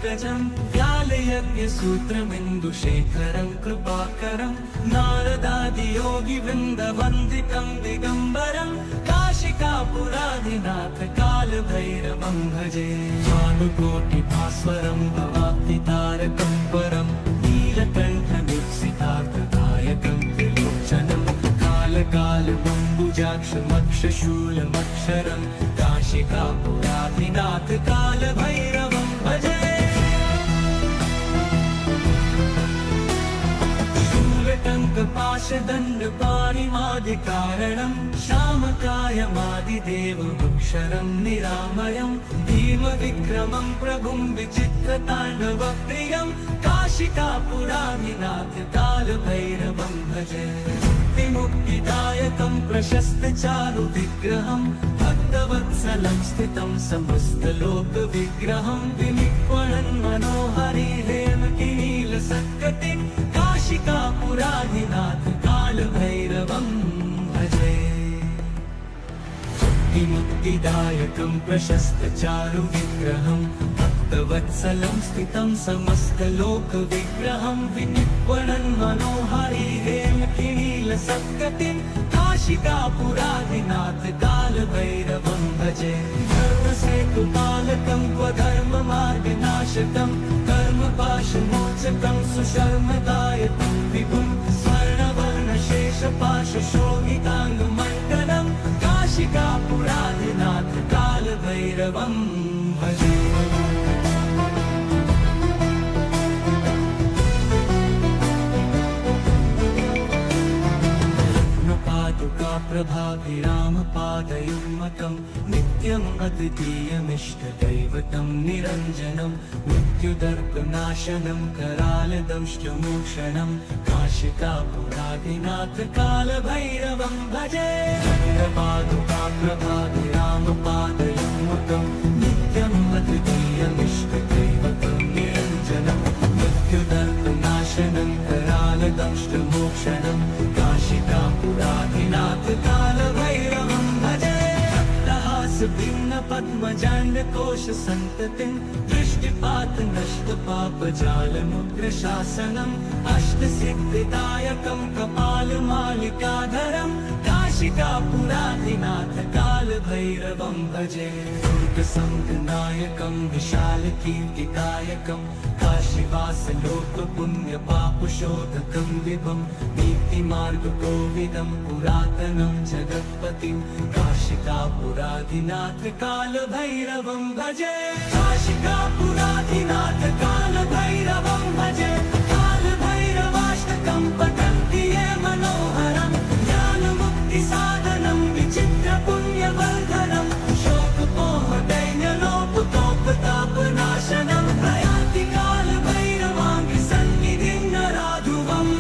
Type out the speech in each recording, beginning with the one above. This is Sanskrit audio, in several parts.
पंकजं व्यालयज्ञसूत्रमिन्दुशेखरं कृपाकरं नारदादियोगिवृन्दवन्दितं दिगम्बरं काशिकापुराधिनाथ कालभैरवं भजे। भानुकोटिभास्वरं भवाब्धितारकं परं नीलकण्ठदीप्सितार्थदायकं त्रिलोचनं कालकालबम्बुजाक्षमक्षशूलमक्षरं काशिकापुराधिनाथ कालभैरवं भजे। शूलटङ्कपाशदण्डपाणिमादिकारणं श्यामकायमादिदेवमक्षरं निरामयं भीमविक्रमं प्रभुं विचित्रताण्डवप्रियं काशिकापुराधिनाथ कालभैरवं भजे। मुक्तिदायकं प्रशस्तचारुविग्रहं भक्तवत्सलं स्थितं समस्तलोकविग्रहं विनिक्वणन् मनोहरि हेमकिनीलसत्कटिं काशिकापुराधिनाथ कालभैरवं भजे। मुक्तिदायकं प्रशस्तचारुविग्रहं भक्तवत्सलं स्थितं समस्तलोकविग्रहं विनिक्वणन् मनोहरि हेमकिनीलसत्कटिं काशिकापुराधिनाथ कालभैरवं भजे। धर्मसेतुपालकं स्वधर्ममार्गनाशकं कर्मपाशमोचकं सुशर्मदायकं विभुं स्वर्णवर्णशेषपाशशोभिताङ्गमण्डलं काशिकापुराधिनाथ कालभैरवं भजे। प्रभाभिरामपादयुग्मकं नित्यम् अद्वितीयमिष्टदैवतं निरञ्जनं मृत्युदर्पनाशनं करालदंष्टमोक्षणं काशिकापुराधिनाथ कालभैरवं भजे। प्रभाभिरामपादयुग्मकं नित्यम् अद्वितीयमिष्टदैवतं निरञ्जनं मृत्युदर्पनाशनं करालदंष्टमोक्षणं काशिकापुराधिनाथ कालभैरवं भजे। भिन्नपद्मजाण्डकोशसन्ततिं दृष्टिपातनष्टपापजालमुग्रशासनम् अष्टसिद्धिदायकं कपालमालिकाधरं काशिकापुराधिनाथ कालभैरवं भजे। दुर्गसङ्गनायकं विशालकीर्तिदायकं काशीवासलोकपुण्यपापशोधकं विभं नीतिमार्गकोविदं पुरातनं जगत्पतिं काशिकापुराधिनाथ कालभैरवं भजे। काशिकापुराधिनाथ कालभैरवं भजे। कालभैरवाष्टकं पठन्ति ये मनोहरं ज्ञानमुक्तिसाधनं विचित्रपुण्यवर्धनं शोकपोहदैन्यलोपतोपतापनाशनं प्रयाति कालभैरवाङ्घ्रिसन्निधिं नराधुवम्।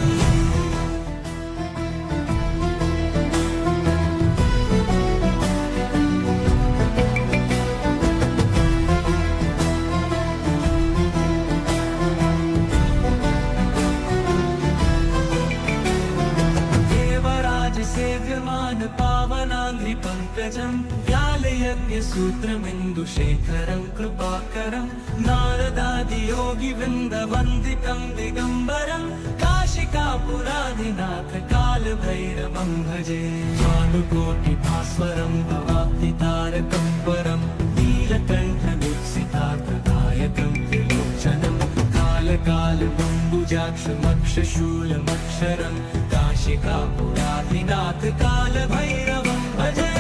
देवराजसेव्यमान पावनाङ्घ्रिपङ्कजं व्यालयज्ञसूत्रमिन्दुशेखरं कृपाकरं नारदादियोगिवृन्दवन्दितं दिगम्बरं काशिकापुराधिनाथ कालभैरवं भजे। भानुकोटिभास्वरं भवाब्धितारकं परं नीलकण्ठदीप्सितार्थदायकं त्रिलोचनं कालकालबम्बुजाक्षमक्षशूलमक्षरं काशिकापुराधिनाथ कालभैरवं भजे।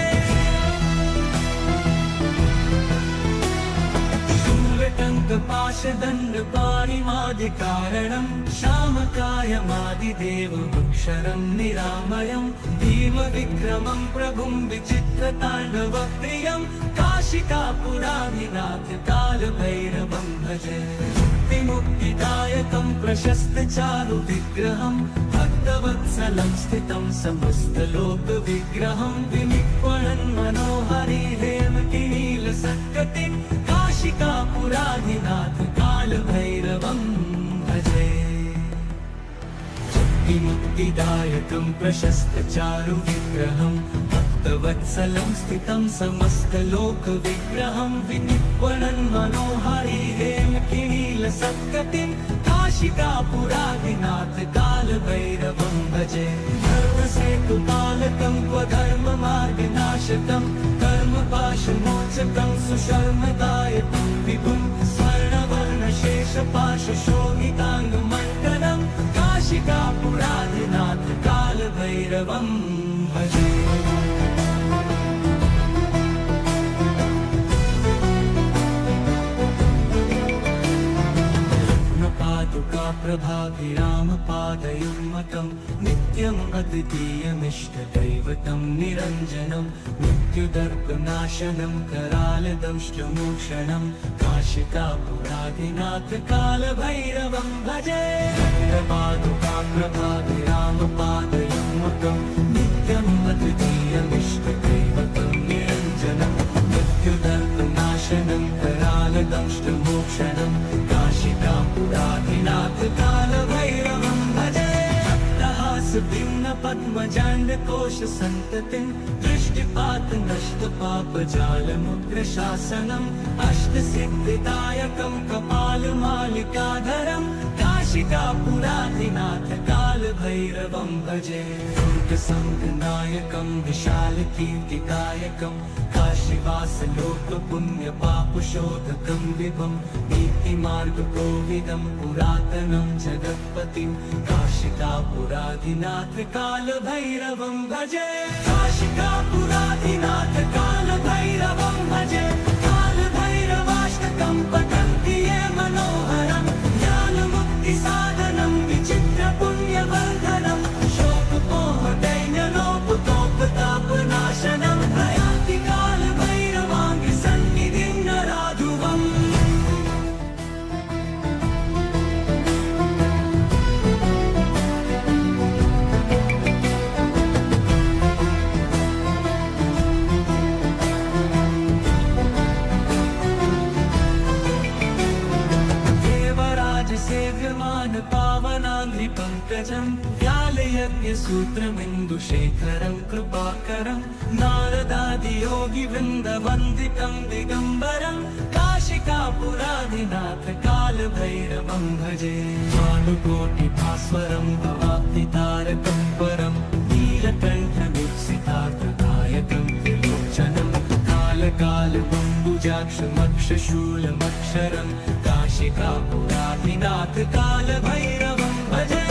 शूलटङ्कपाशदण्डपाणिमादिकारणं श्यामकायमादिदेवमक्षरं निरामयं भीमविक्रमं प्रभुं विचित्रताण्डवप्रियं काशिकापुराधिनाथ कालभैरवं भजे। मुक्तिदायकं प्रशस्तचारुविग्रहं भक्तवत्सलं स्थितं समस्तलोकविग्रहं विनिक्वणन् मनोहरि हेमकिनीलसत्कटिं काशिकापुराधिनाथ कालभैरवं भजे। मुक्तिदायकं प्रशस्तचारुविग्रहं भक्तवत्सलं स्थितं समस्तलोकविग्रहं विनिक्वणन् मनोहरि हेमकिनीलसत्कटिं नीलसत्कटिं काशिकापुरादिनाथ कालभैरवं भजे धर्मसेतुपालकं स्वधर्ममार्गनाशकं कर्मपाशमोचकं सुशर्मदायकं विभुं स्वर्णवर्णशेषपाशशोभिताङ्गमण्डलं काशिकापुरादिनाथ कालभैरवं भजे प्रभाभिरामपादयुग्मकं नित्यम् अद्वितीयमिष्टदैवतं निरञ्जनं मृत्युदर्पनाशनं करालदंष्टमोक्षणं काशिकापुरादिनाथ कालभैरवं भजे प्रभाभिरामपादयुग्मकं नित्यम् अद्वितीयमिष्टदैवतं निरञ्जनं मृत्युदर्पनाशनं करालदंष्टमोक्षणं काशिकापुरादिनाथ कालभैरवं भजे भिन्न पद्मजाण्डकोश सन्ततिं दृष्टिपात नष्ट पापजालमुग्रशासनम् अष्टसिद्धिदायकं कपालमालिकाधरं काशिकापुरादिनाथ कालभैरवं भजे दुर्गसङ्घनायकं विशालकीर्तिदायकं काशीवासलोकपुण्यपापशोधकं विभं नीतिमार्गकोविदं पुरातनं जगत्पतिं काशिकापुरादिनाथ कालभैरवं भजे काशिकापुरादिनाथ कालभैरवं भजे कालभैरवाष्टकं पठन्ति ये मनोहरं ज्ञानमुक्तिसाधनं विचित्रपुण्यवर्धनं शोकमोहदैन्यलोपतोपतापनाशनं प्रयान्ति कालभैरवाङ्गसन्निधिं नराधुवम् पावनाङ्घ्रिपङ्कजं व्यालयज्ञसूत्रमिन्दुशेखरं कृपाकरं नारदादियोगिवृन्दवन्दितं दिगम्बरं काशिकापुरादिनाथ कालभैरवं भजे भानुकोटिभास्वरं भवाब्धितारकं परं नीलकण्ठमीप्सितार्थदायकं त्रिलोचनं कालकालबम्बुजाक्षमक्षशूलमक्षरं काशिकापुरादिनाथ कालभैरवं भजे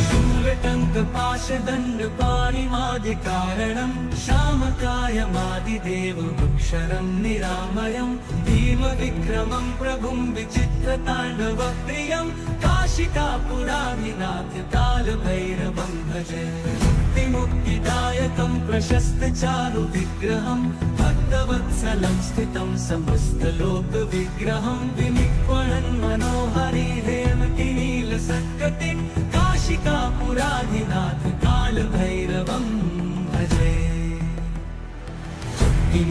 शूलटङ्कपाशदण्डपाणिमादिकारणं श्यामकायमादिदेवमक्षरं निरामयं भीमविक्रमं प्रभुं विचित्रताण्डवप्रियं काशिकापुरादिनाथ कालभैरवं भजे मुक्तिदायकं प्रशस्तचारुविग्रहं भक्तवत्सलं स्थितं समस्तलोकविग्रहं विनिक्वणन् मनोहरि हेमकिनीलसत्कटिं काशिकापुरादिनाथ कालभैरवं भजे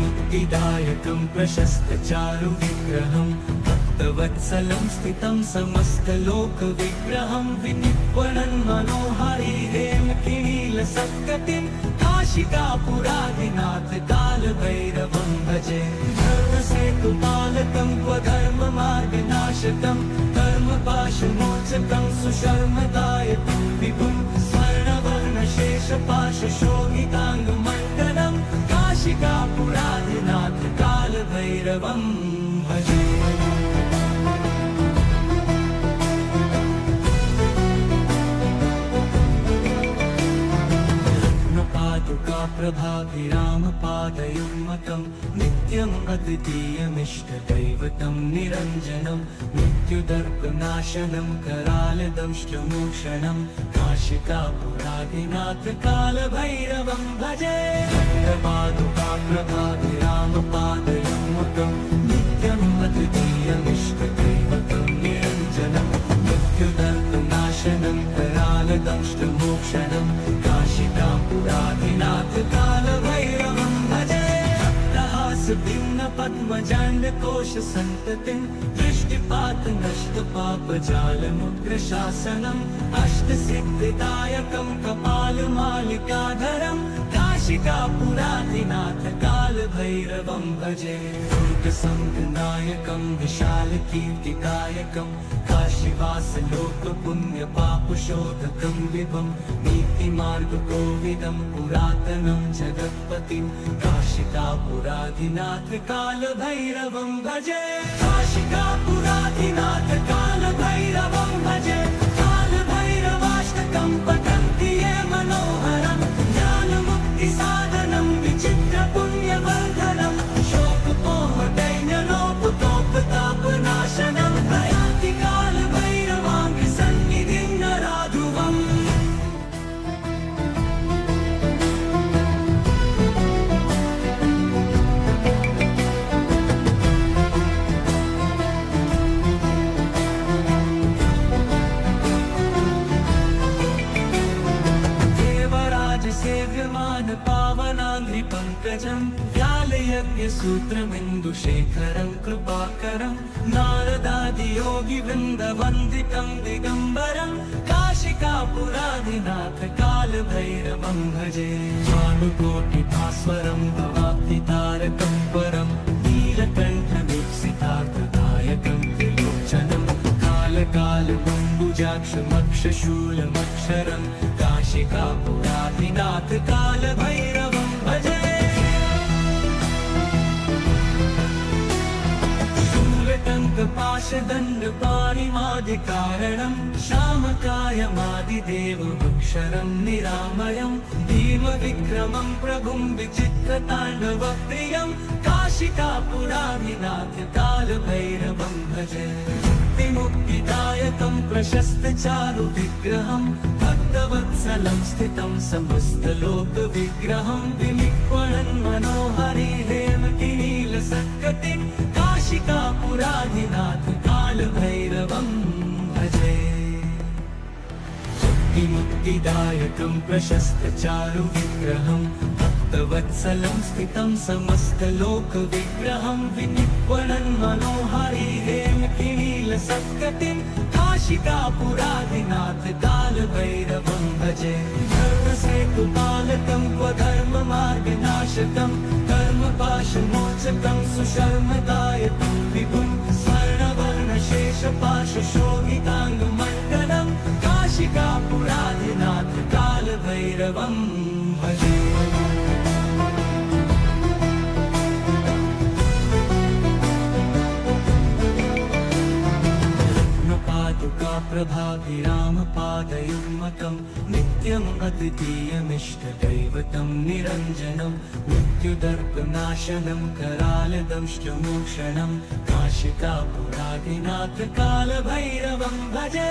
मुक्तिदायकं प्रशस्तचारुविग्रहं भक्तवत्सलं स्थितं समस्तलोकविग्रहं विनिक्वणन् मनोहरि हेमकिनीलसत्कटिं काशिकापुरादिनाथ कालभैरवं भजे धर्मसेतुपालकं स्वधर्ममार्गनाशकं कर्मपाशमोचकं सुशर्मदायकं विभुं स्वर्णवर्णशेषपाशशोभिताङ्गमण्डलं काशिकापुरादिनाथ कालभैरवं भजे प्रभाभिरामपादयुग्मकं नित्यम् अद्वितीयमिष्टदैवतं निरञ्जनं मृत्युदर्पनाशनं करालदंष्टमोक्षणं काशिकापुरादिनाथ कालभैरवं भजे प्रभाभिरामपादयुग्मकं नित्यम् अद्वितीयमिष्टदैवतं निरञ्जनं मृत्युदर्पनाशनं करालदंष्टमोक्षणं काशिकापुरादिनाथ कालभैरवं भजे भिन्न पद्मजाण्डकोश सन्ततिं दृष्टिपात नष्ट पापजालमुग्रशासनम् अष्टसिद्धिदायकं कपालमालिकाधरं काशिकापुराधिनाथ कालभैरवं भजे दुर्गसंघनायकं विशालकीर्तिकायकं काशीवासलोकपुण्यपापशोधकं विभं नीतिमार्गकोविदं पुरातनं जगत्पतिं काशिकापुराधिनाथ कालभैरवं भजे काशिकापुराधिनाथ कालभैरवं भजे कालभैरवाष्टकं पठन्ति ये मनोहरं ज्ञानमुक्तिसाधनं विचित्रपुण्यवर्धनं शोकपोहदैन्यलोपतोपतापनाशनं प्रयाति कालभैरवाङ्घ्रिसन्निधिं नराधुवम् सेव्यमान पावनाङ्घ्रिपङ्कजं व्यालयज्ञसूत्रमिन्दुशेखरं कृपाकरं नारदादियोगिवृन्दवन्दितं दिगम्बरं काशिकापुराधिनाथ कालभैरवं भजे भानुकोटिभास्वरं भवाब्धितारकं परं नीलकण्ठवीक्षितार्थदायकं त्रिलोचनं कालकालमम्बुजाक्षमक्षशूलमक्षरं काशिकापुराधिनाथ कालभैरवं भजे शूलटङ्कपाशदण्डपाणिमादिकारणं श्यामकायमादिदेवमक्षरं निरामयं भीमविक्रमं प्रभुं विचित्रताण्डवप्रियं काशिकापुराधिनाथ कालभैरवं भजे मुक्तिदायकं प्रशस्तचारुविग्रहं भक्तवत्सलं स्थितं समस्तलोकविग्रहं विनिक्वणन् मनोहरिहेमकिनीलसत्कटिं काशिकापुराधिनाथ कालभैरवं भजे मुक्तिदायकं प्रशस्तचारुविग्रहं भक्तवत्सलं स्थितं समस्तलोकविग्रहं विनिक्वणन् मनोहरिहेमकिनीलसत्कटिं काशिकापुराधिनाथ कालभैरवं भजे धर्मसेतुपालकं क्वधर्ममार्गनाशकं कर्मपाशमोचकं सुशर्मदायकं विभुं स्वर्णवर्णशेषपाशशोभिताङ्गमण्डलं काशिकापुराधिनाथ कालभैरवं भजे प्रभाभिरामपादयुग्मकं नित्यम् अद्वितीयमिष्टदैवतं निरञ्जनं मृत्युदर्पनाशनं करालदंष्टमोक्षणं काशिकापुराधिनाथ कालभैरवं भजे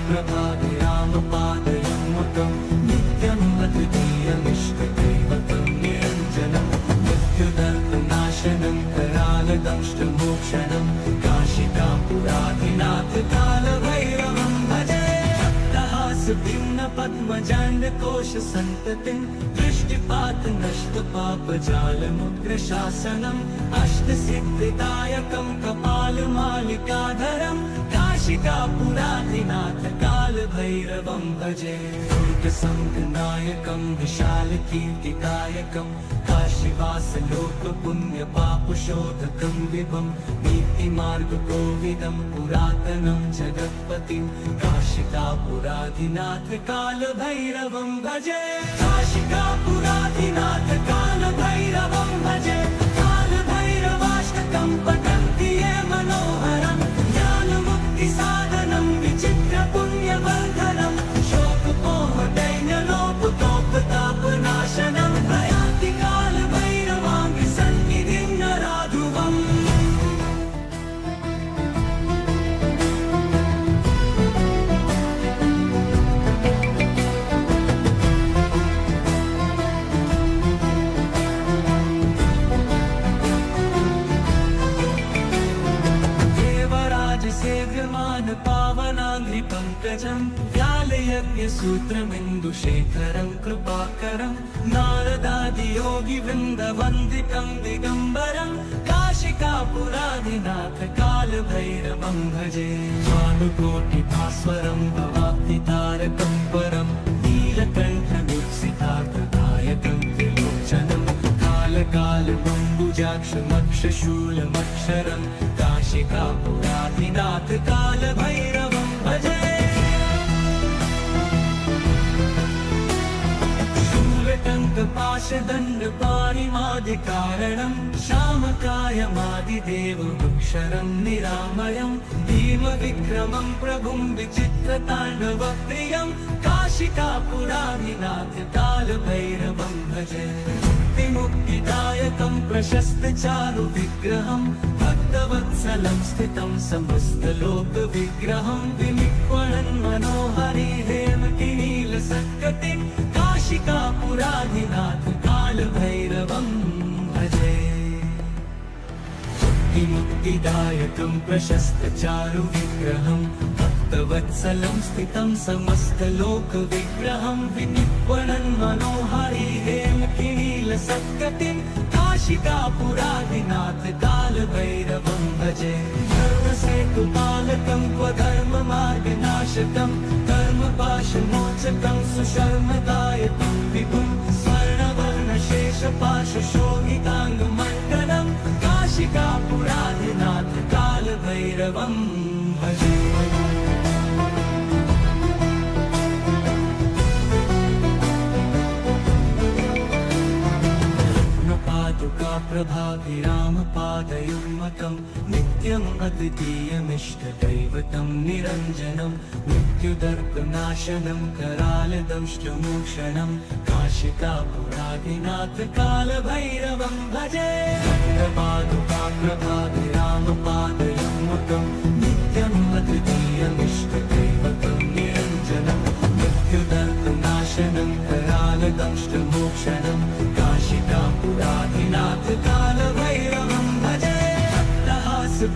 प्रभाभिरामपादयुग्मकं नित्यम् अद्वितीयमिष्टदैवतं निरञ्जनं मृत्युदर्पनाशनं करालदंष्टमोक्षणं काशिकापुराधिनाथ कालभैरवं भजे भक्तहासभिन्नपद्मजाण्डकोशसन्ततिं दृष्टिपातनष्टपापजालमुग्रशासनम् अष्टसिद्धिदायकं कपालमालिकाधरं काशिकापुराधिनाथ कालभैरवं भजे दुर्गसंघनायकं विशालकीर्तिकायकं काशीवासलोकपुण्यपापशोधकं विभं नीतिमार्गकोविदं पुरातनं जगत्पतिं काशिकापुराधिनाथ कालभैरवं भजे काशिकापुराधिनाथ कालभैरवं भजे कालभैरवाष्टकं पठन्ति ये मनोहरं ज्ञानमुक्तिसाधनं विचित्रपुण्यवर्धनं शोकपोहदैन्यलोपतोपतापनाशनं प्रयाति कालभैरवाङ्घ्रिसन्निधिं नराधुवम् सेव्यमान पावनाङ्घ्रिपङ्कजं व्यालयज्ञसूत्रमिन्दुशेखरं कृपाकरं नारदादियोगिवृन्दवन्दितं दिगम्बरं काशिकापुराधिनाथ कालभैरवं भजे भानुकोटिभास्वरं भवाब्धितारकं परं नीलकण्ठवीक्षितार्थदायकं अम्बुजाक्षमक्षशूलमक्षरं काशिकापुराधिनाथ कालभैरवं भजे। शूलटङ्कपाशदण्डपाणिमादिकारणं श्यामकायमादिदेवमक्षरं निरामयं भीमविक्रमं प्रभुं विचित्रताण्डवप्रियं काशिकापुराधिनाथ कालभैरवं भजे। मुक्तिदायकं प्रशस्तचारुविग्रहं भक्तवत्सलं स्थितं समस्तलोकविग्रहं विनिक्वणन् मनोहरि हेमकिनीलसत्कटिं काशिकापुराधिनाथ कालभैरवं भजे। मुक्तिदायकं प्रशस्तचारुविग्रहं भक्तवत्सलं स्थितं समस्तलोकविग्रहं विनिक्वणन् मनोहरि हेमकिनीलसत्कटिं काशिकापुराधिनाथ कालभैरवं भजे। धर्मसेतुपालकं क्वधर्ममार्गनाशकं कर्मपाशमोचकं सुशर्मदायकं विभुं स्वर्णवर्णशेषपाशशोभिताङ्गमण्डलं काशिकापुराधिनाथ कालभैरवं भजे। प्रभाभिरामपादयुग्मकं नित्यम् अद्वितीयमिष्टदैवतं निरञ्जनं मृत्युदर्पनाशनं करालदंष्टमोक्षणं काशिकापुराधिनाथ कालभैरवं भजे। प्रभाभिरामपादयुग्मकं नित्यम् अद्वितीयमिष्टदैवतं निरञ्जनं मृत्युदर्पनाशनं करालदंष्टमोक्षणं काशिकापुराधिनाथ कालभैरवं भजे।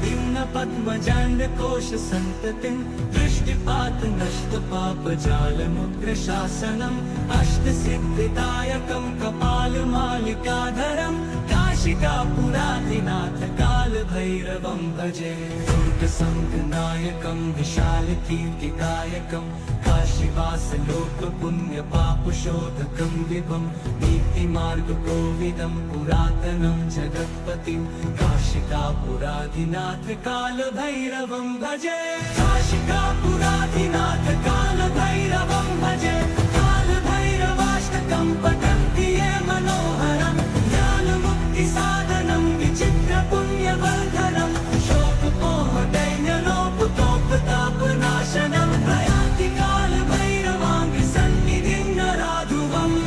भिन्नपद्मजाण्डकोशसन्ततिं दृष्टिपातनष्टपापजालमुग्रशासनम् अष्टसिद्धिदायकं कपालमालिकाधरं काशिकापुराधिनाथ कालभैरवं भजे। दुर्गसङ्गनायकं विशालकीर्तिदायकं काशीवासलोकपुण्यपापशोधकं विभं नीतिमार्गकोविदं पुरातनं जगत्पतिं काशिकापुराधिनाथ कालभैरवं भजे। काशिकापुराधिनाथ कालभैरवं भजे। कालभैरवाष्टकं पठन्ति ये मनोहरं ज्ञानमुक्तिसाधनं विचित्रपुण्यवर्धनं शोकमोहदैन्यलोपतोपतापनाशनं प्रयान्ति कालभैरवाङ्गसन्निधिं नराधुवम्।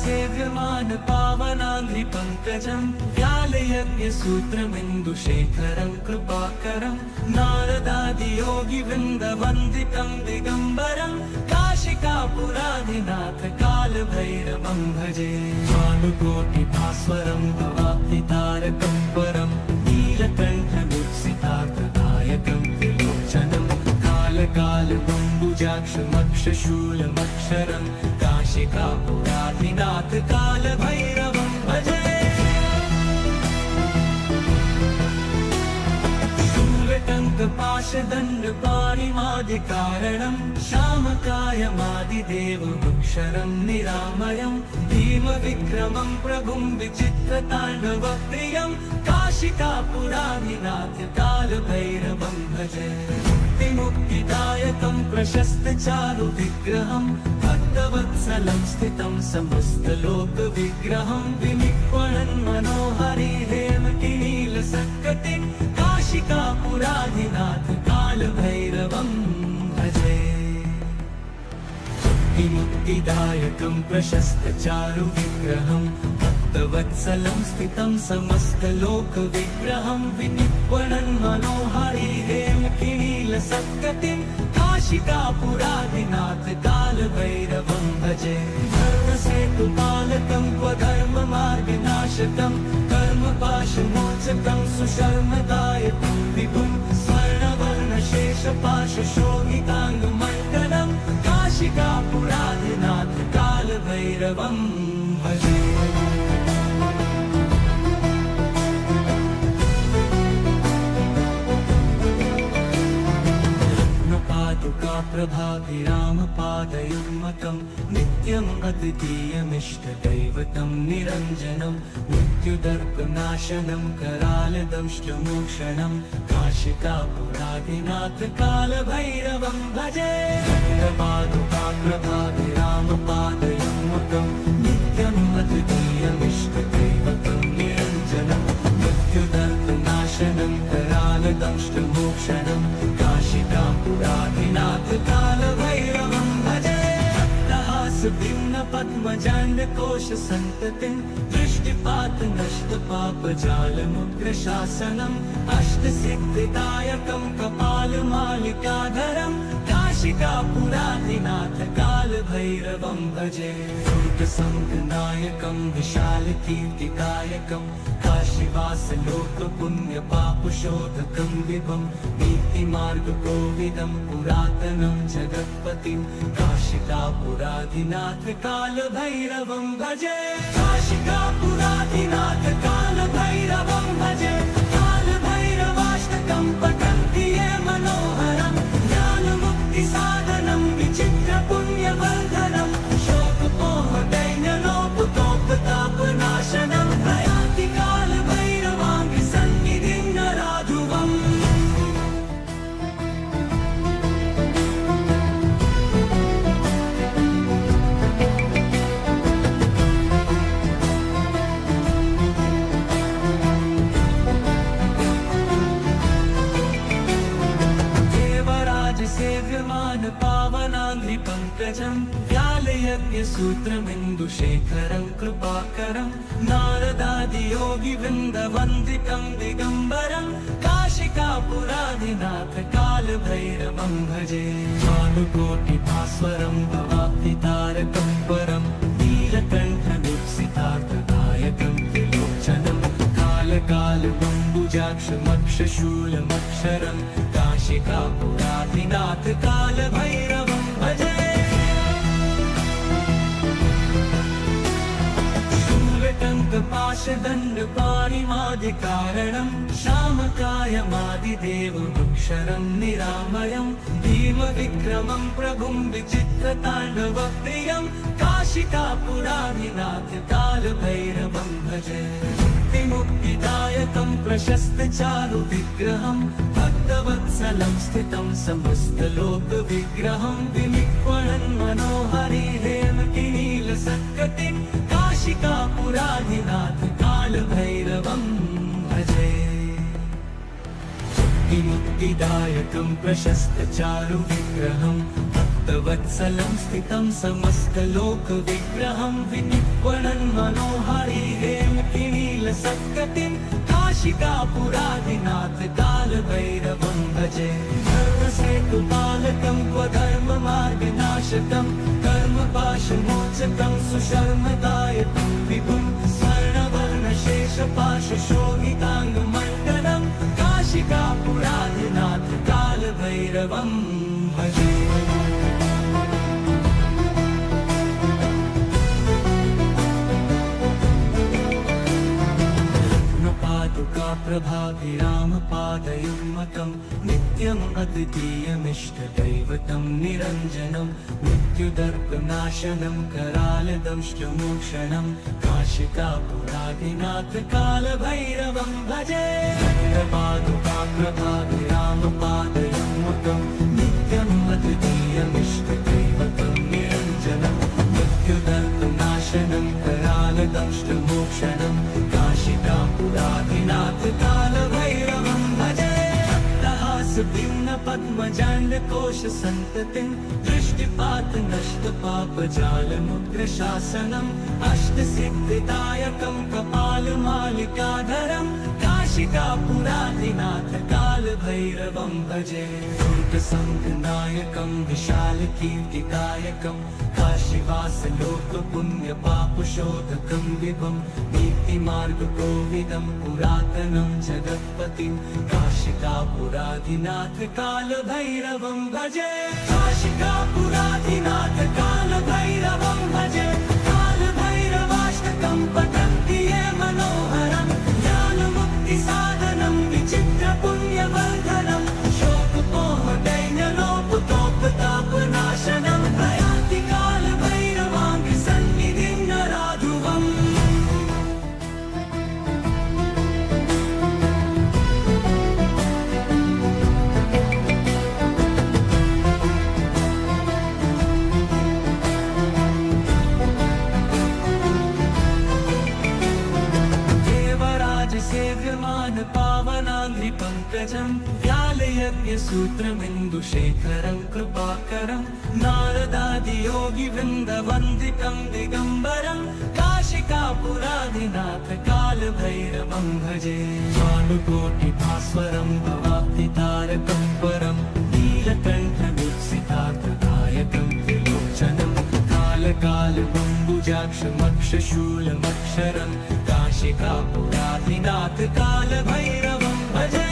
सेव्यमान पावनाङ्घ्रिपङ्कजं व्यालयज्ञसूत्रमिन्दुशेखरं कृपाकरं नारदादियोगिवृन्दवन्दितं दिगम्बरं काशिकापुराधिनाथ कालभैरवं भजे। भानुकोटिभास्वरं भवाब्धितारकं परं नीलकण्ठमुत्सितार्थदायकं त्रिलोचनं कालकालमम्बुजाक्षमक्षशूलमक्षरं काशिकापुराधिनाथ कालभैरवं भजे। शूलटङ्कपाशदण्डपाणिमादिकारणं श्यामकायमादिदेवमक्षरं निरामयं भीमविक्रमं प्रभुं विचित्रताण्डवप्रियं काशिकापुराधिनाथ कालभैरवं भजे। मुक्तिदायकं प्रशस्तचारुविग्रहं भक्तवत्सलं स्थितं समस्तलोकविग्रहं विनिक्वणन् मनोहरि हेमकिनीलसत्कटिं काशिकापुराधिनाथ कालभैरवं भजे। मुक्तिदायकं प्रशस्तचारुविग्रहं भक्तवत्सलं स्थितं समस्तलोकविग्रहं विनिक्वणन् मनोहरि हेमकिनीलसत्कटिं काशिकापुराधिनाथ कालभैरवं भजे। धर्मसेतुपालकं क्वधर्ममार्गनाशकं कर्मपाशमोचकं सुशर्मदायकं विभुं स्वर्णवर्णशेषपाशशोभिताङ्गमण्डलं काशिकापुराधिनाथ कालभैरवं भजे। कल्पतरोर्गलितकल्पद्रुमपादपादयुग्मकं नित्यम् अद्वितीयमिष्टदैवतं निरञ्जनं मृत्युदर्पनाशनं करालदंष्टमोक्षणं काशिकापुरादिनाथ कालभैरवं भजे। पादुकाग्रभाभिरामपादयुग्मकं नित्यम् अद्वितीयमिष्टदैवतं निरञ्जनं मृत्युदर्पनाशनं करालदंष्टमोक्षणं काशिकापुरादिनाथ कालभैरवं भजे। भिन्न पद्मजाण्डकोश सन्ततिं दृष्टिपात नष्ट पापजालमुग्रशासनम् अष्टसिद्धिदायकं कपालमालिकाधरं काशिकापुरादिनाथ कालभैरवं भजे। दुर्गसङ्गनायकं विशालकीर्तिकायकं काशीवासलोकपुण्यपापशोधकं विभं नीतिमार्गकोविदं पुरातनं जगत्पतिं काशिकापुरादिनाथ कालभैरवं भजे। काशिकापुरादिनाथ कालभैरवं भजे। कालभैरवाष्टकं पठन्ति ये मनोहरं ज्ञानमुक्तिसाधनं विचित्रपुण्यवर्धनं शोकमोहदैन्यलोपतोपतापनाशनं प्रयाति कालभैरवाङ्घ्रिसन्निधिं नराधुवम्। सेव्यमान पावनाङ्घ्रिपङ्कजं व्यालयज्ञसूत्रमिन्दुशेखरं कृपाकरं नारदादियोगिवृन्दवन्दितं दिगम्बरं काशिकापुरादिनाथ कालभैरवं भजे। भानुकोटिभास्वरं भवाब्धितारकं परं नीलकण्ठदीप्सितार्थदायकं त्रिलोचनं कालकालबम्बुजाक्षमक्षशूलमक्षरं काशिकापुरादिनाथ कालभैरवं भजे। शूलटङ्कपाशदण्डपाणिमादिकारणं श्यामकायमादिदेवमक्षरं निरामयं भीमविक्रमं प्रभुं विचित्रताण्डवप्रियं काशिकापुरादिनाथ कालभैरवं भजे। मुक्तिदायकं प्रशस्तचारुविग्रहं भक्तवत्सलं स्थितं समस्तलोकविग्रहं विनिक्वणन् मनोहरिहेमकिनीलसत्कटिं काशिकापुरादिनाथ कालभैरवं भजे। मुक्तिदायकं प्रशस्तचारुविग्रहं भक्तवत्सलं स्थितं समस्तलोकविग्रहं विनिक्वणन् मनोहरिहेमकिनीलसत्कटिं काशिकापुरादिनाथ कालभैरवं भजे। धर्मसेतुपालकं क्वधर्ममार्गनाशकं कर्मपाशमोचकं सुशर्मदायकं विभुं स्वर्णवर्णशेषपाशशोभिताङ्गमण्डलं काशिकापुरादिनाथ कालभैरवं भजे। प्रभाभिरामपादयुग्मकं नित्यम् अद्वितीयमिष्टदैवतं निरञ्जनं मृत्युदर्पनाशनं करालदंष्टमोक्षणं काशिकापुरादिनाथ कालभैरवं भजे। पादुकाप्रभाभिरामपादयुग्मकं नित्यम् अद्वितीयमिष्टदैवतं निरञ्जनं मृत्युदर्पनाशनं करालदंष्टमोक्षणं काशिकापुरादिनाथ कालभैरवं भजे। भिन्न पद्मजाण्डकोश सन्ततिं दृष्टिपात नष्ट पापजालमुग्रशासनम् अष्टसिद्धिदायकं कपालमालिकाधरं काशिकापुरादिनाथ कालभैरवं भजे। दुर्गसङ्गनायकं विशालकीर्तिकायकं काशीवासलोकपुण्यपापशोधकं विभं नीतिमार्गकोविदं पुरातनं जगत्पतिं काशिकापुरादिनाथ कालभैरवं भजे। काशिकापुरादिनाथ कालभैरवं भजे। कालभैरवाष्टकं पठन्ति ये मनोहरं ज्ञानमुक्तिसाधनं विचित्रपुण्यवर्धनं शोकमोहदैन्यलोपतोपताप पङ्कजं व्यालयज्ञसूत्रमिन्दुशेखरं कृपाकरं नारदादियोगिवृन्दवन्दितं दिगम्बरं काशिकापुरादिनाथ कालभैरवं भजे भानुकोटिभास्वरं भवाब्धितारकं परं नीलकण्ठमीप्सितार्थदायकं त्रिलोचनं कालकालबम्बुजाक्षमक्षशूलमक्षरं काशिकापुरादिनाथ कालभैरवं भजे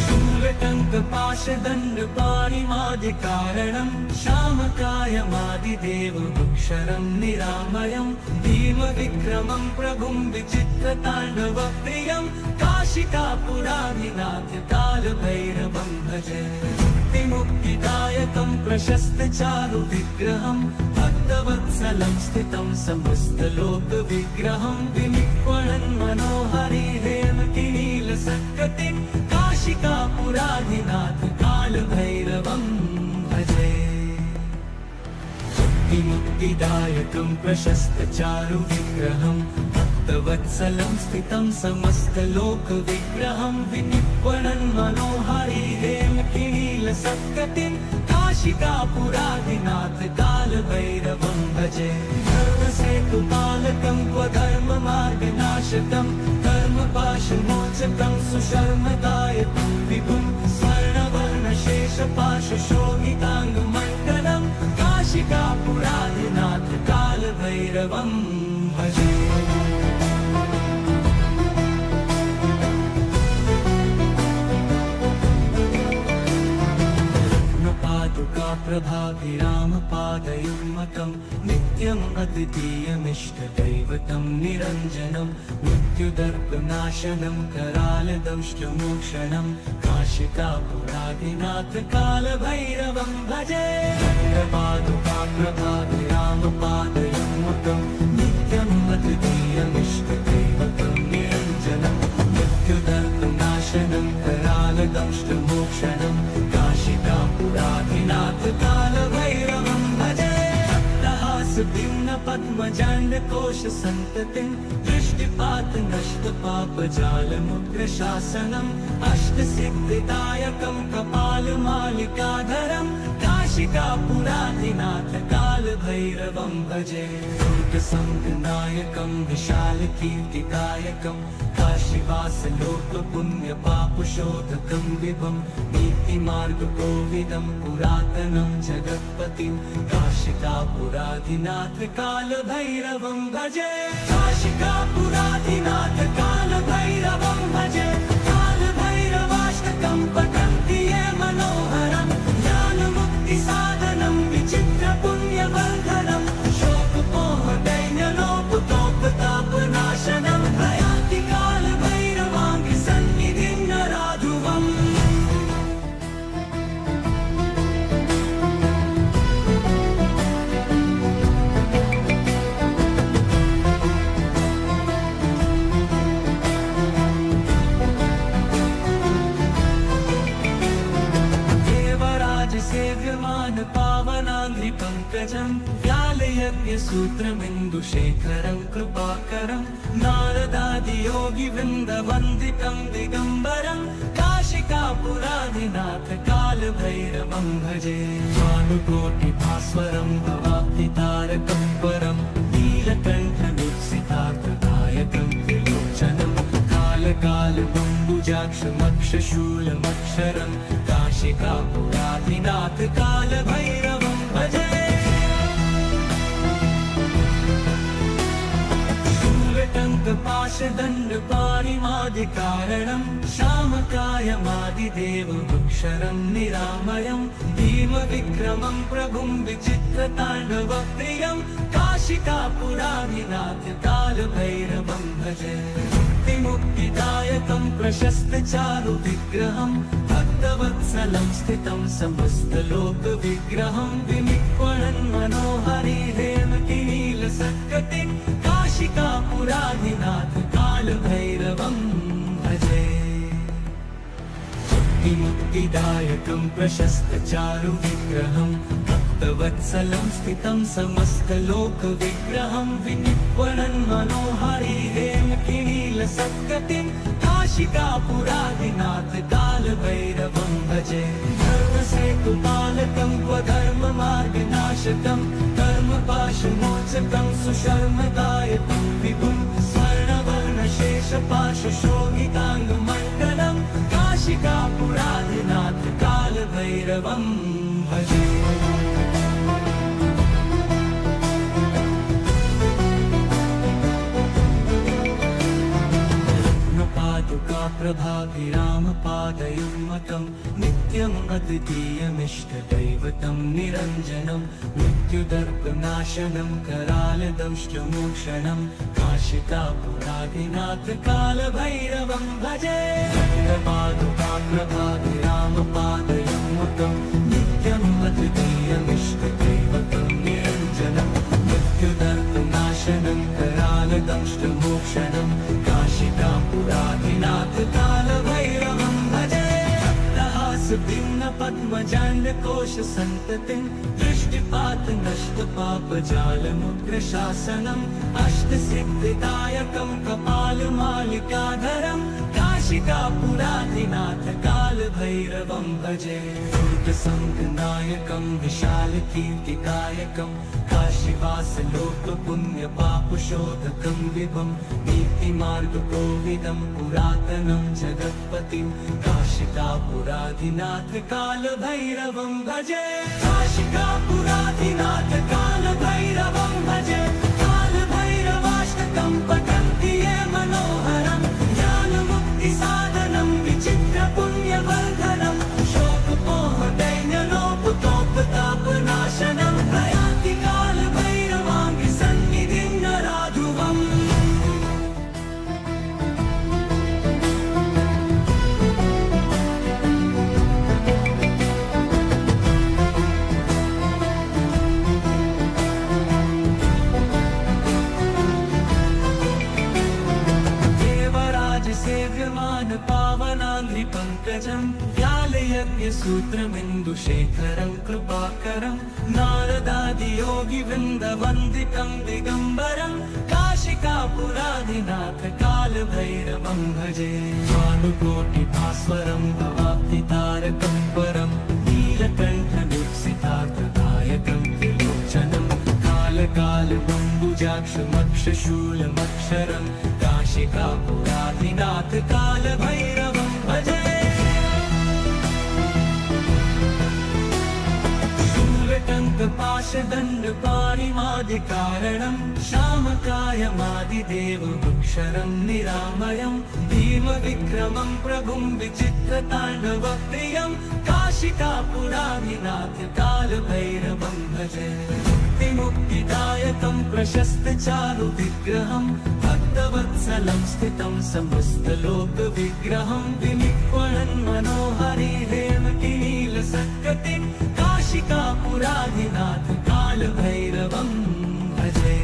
शूलटङ्कपाशदण्डपाणिमादिकारणं श्यामकायमादिदेवमक्षरं निरामयं भीमविक्रमं प्रभुं विचित्रताण्डवप्रियं काशिकापुरादिनाथ कालभैरवं भजे मुक्तिदायकं प्रशस्तचारुविग्रहं भक्तवत्सलं स्थितं समस्तलोकविग्रहं विनिक्वणन् मनोहरि हेमकिनीलसत्कटिं काशिकापुरादिनाथ कालभैरवं भजे मुक्तिदायकं प्रशस्तचारुविग्रहं भक्तवत्सलं स्थितं समस्तलोकविग्रहं विनिक्वणन् मनोहरि हेमकिनीलसत्कटिं काशिकापुरादिनाथ कालभैरवं भजे धर्मसेतुपालकं क्वधर्ममार्गनाशकं धर्मपाशमोचकं सुशर्मदायकं विभुं स्वर्णवर्णशेषपाशशोभिताङ्गमण्डलं काशिकापुरादिनाथ कालभैरवं भजे प्रभाभिरामपादयुग्मकं नित्यम् अद्वितीयमिष्टदैवतं निरञ्जनं मृत्युदर्पनाशनं करालदंष्टमोक्षणं काशिकापुरादिनाथ कालभैरवं भजे प्रभाभिरामपादयुग्मकं नित्यम् अद्वितीयमिष्टदैवतं निरञ्जनं मृत्युदर्पनाशनं करालदंष्टमोक्षणं काशिकापुरादिनाथ कालभैरवं भजे पद्मजाण्डकोशसन्ततिं दृष्टिपातनष्टपापजालमुग्रशासनम् अष्टसिद्धिदायकं कपालमालिकाधरं काशिकापुरादिनाथ कालभैरवं भजे दुर्गसंघनायकं विशालकीर्तिदायकं काशीवासलोकपुण्यपापशोधकं विभं नीतिमार्गकोविदं पुरातनं जगत्पतिं काशिकापुरादिनाथ कालभैरवं भजे काशिकापुरादिनाथ कालभैरवं भजे कालभैरवाष्टकं पठन्ति ये मनोहरं ज्ञानमुक्तिसाधनं विचित्रपुण्यवर्धनं शोकमोहदैन्यलोपतोपतापनाशनं प्रयान्ति कालभैरवाङ्घ्रिसन्निधिं नराधुवम् पावनाङ्घ्रिपङ्कजं व्यालयज्ञसूत्रमिन्दुशेखरं कृपाकरं नारदादियोगिवृन्दवन्दितं दिगम्बरं काशिकापुरादिनाथ कालभैरवं भजे भानुकोटिभास्वरं भवाब्धितारकं परं नीलकण्ठमीप्सितार्थदायकं त्रिलोचनं कालकालबम्बुजाक्षमक्षशूलमक्षरं काशिकापुरादिनाथ कालभैरवं भजे शूलटङ्कपाशदण्डपाणिमादिकारणं श्यामकायमादिदेवमक्षरं निरामयं भीमविक्रमं प्रभुं विचित्रताण्डवप्रियं काशिकापुरादिनाथ कालभैरवं भजे मुक्तिदायकं प्रशस्तचारुविग्रहं भक्तवत्सलं स्थितं समस्तलोकविग्रहं विनिक्वणन् मनोहरि हेमकिनीलसत्कटिं काशिकापुरादिनाथ कालभैरवं भजे मुक्तिदायकं प्रशस्तचारुविग्रहं भक्तवत्सलं स्थितं समस्तलोकविग्रहं विनिर्वणन् मनोहारी हेमकिनीलसत्कटिं काशिकापुरादिनाथ कालभैरवं भजे धर्मसेतुपालकं स्वधर्ममार्गनाशकं कर्मपाशमोचकं सुशर्मदायकं विभुं स्वर्णवर्णशेषपाशशोभिताङ्गमण्डलं काशिकापुरादिनाथ कालभैरवं भजे प्रभाभिरामपादयुग्मतं नित्यम् अद्वितीयमिष्टदैवतं निरञ्जनं मृत्युदर्पनाशनं करालदंष्टमोक्षणं काशिकापुरादिनाथ कालभैरवं भजे प्रभाभिरामपादयुग्मतं नित्यम् अद्वितीयमिष्टदैवतं निरञ्जनं मृत्युदर्पनाशनं करालदंष्टमोक्षणं काशिकापुरादिनाथ कालभैरवं भजे भिन्न पद्मजाण्डकोश सन्ततिं दृष्टिपात नष्टपापजालमुग्रशासनम् अष्टसिद्धिदायकं कपालमालिकाधरं काशिकापुरादिनाथ कालभैरवं भजे दुर्गसङ्गनायकं विशालकीर्तिकायकं काशीवासलोकपुण्यपापशोधकं विभं नीतिमार्गकोविदं पुरातनं जगत्पतिं काशिकापुरादिनाथ कालभैरवं भजे काशिकापुरादिनाथ कालभैरवं भजे कालभैरवाष्टकं पठन्ति ये मनोहरं ज्ञानमुक्तिसाधनं विचित्रपुण्यवर्धनं शोकमोहदैन्यलोपतोपतापनाशनं प्रयाति कालभैरवाङ्गि सन्निधिं नराधुवम् सेव्यमान पावनाङ्घ्रिपङ्कजं व्यालयज्ञसूत्रमिन्दुशेखरं कृपाकरं नारदादियोगिवृन्दवन्दितं दिगम्बरं काशिकापुरादिनाथ कालभैरवं भजे भानुकोटिभास्वरं भवाब्धितारकं परं नीलकण्ठदीप्सितार्थदायकं त्रिलोचनं कालकालबम्बुजाक्षमक्षशूलमक्षरं काशिकापुरादिनाथ कालभैरवं भजे शूलटङ्कपाशदण्डपाणिमादिकारणं श्यामकायमादिदेवमक्षरं निरामयं भीमविक्रमं प्रभुं विचित्रताण्डवप्रियं काशिकापुरादिनाथ कालभैरवं भजे मुक्तिदायकं प्रशस्तचारुविग्रहं भक्तवत्सलं स्थितं समस्तलोकविग्रहं विनिर्वणन् मनोहारी हेमकिनीलसत्कटिं काशिकापुरादिनाथ कालभैरवं भजे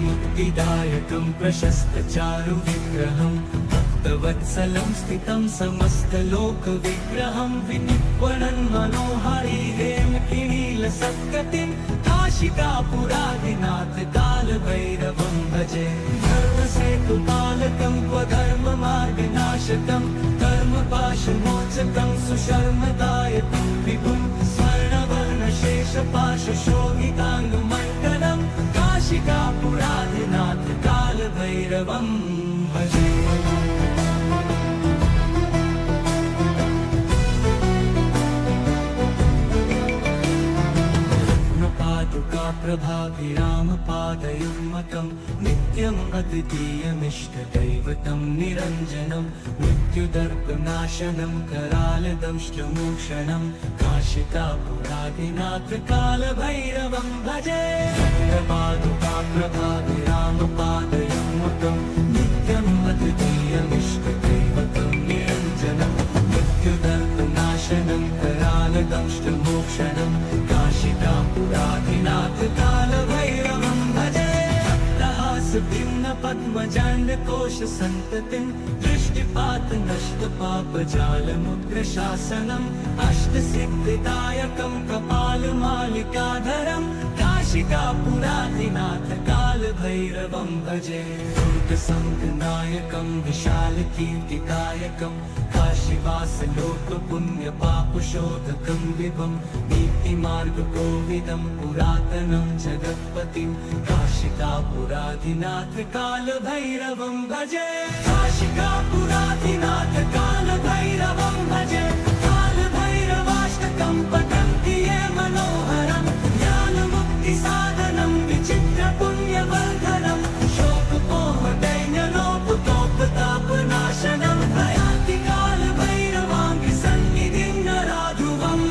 मुक्तिदायकं प्रशस्तचारुविग्रहं भक्तवत्सलं स्थितं समस्तलोकविग्रहं विनिर्वणन् मनोहारी हेमकिनीलसत्कटिं काशिकापुरादिनाथ कालभैरवं भजे धर्मसेतुपालकं स्वधर्ममार्गनाशकं कर्मपाशमोचकं सुशर्मदायकं विभुं स्वर्णवर्णशेषपाशशोभिताङ्गमण्डलं काशिकापुरादिनाथ कालभैरवं भजे प्रभाभिरामपादयुग्मतं नित्यम् अद्वितीयमिष्टदैवतं निरञ्जनं मृत्युदर्पनाशनं करालदंष्टमोक्षणं काशिकापुरादिनाथ कालभैरवं भजे प्रभाभिरामपादयुग्मतं नित्यम् अद्वितीयमिष्टदैवतं निरञ्जनं मृत्युदर्पनाशनं करालदंष्टमोक्षणं काशिकापुरादिनाथ कालभैरवं भजे भिन्न पद्मजाण्डकोश सन्ततिं दृष्टिपात नष्ट पापजालमुग्रशासनम् अष्टसिद्धिदायकं कपालमालिकाधरं काशिकापुराधिनाथ कालभैरवं भजे दुर्गसङ्घनायकं विशालकीर्तिदायकं काशीवासलोकपुण्यपापशोधकं विभं नीतिमार्गकोविदं पुरातनं जगत्पतिं काशिकापुराधिनाथ कालभैरवं भजे काशिकापुराधिनाथ कालभैरवं भजे कालभैरवाष्टकं पठन्ति ये मनोहरं ज्ञानमुक्तिसाधनं विचित्रपुण्यवर्धनं शोकपोहदैन्यलोपतोपतापनाशनं प्रयान्ति कालभैरवाङ्गि सन्निधिं नराधुवम्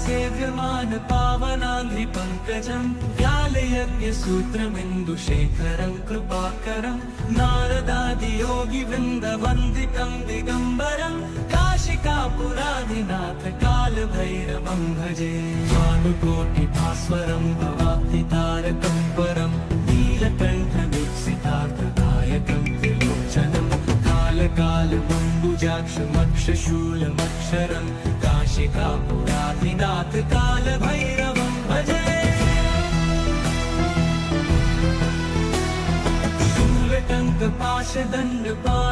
सेव्यमान पावनाङ्घ्रिपङ्कजं व्यालयज्ञसूत्रमिन्दुशेखरं कृपाकरं नारदादियोगिवृन्दवन्दितं दिगम्बरं काशिकापुराधिनाथ कालभैरवं भजे भानुकोटिभास्वरं भवाब्धितारकं परं नीलकण्ठमीप्सितार्थदायकं त्रिलोचनं कालकालबम्बुजाक्षमक्षशूलमक्षरं काशिकापुराधिनाथ कालभैरवं भजे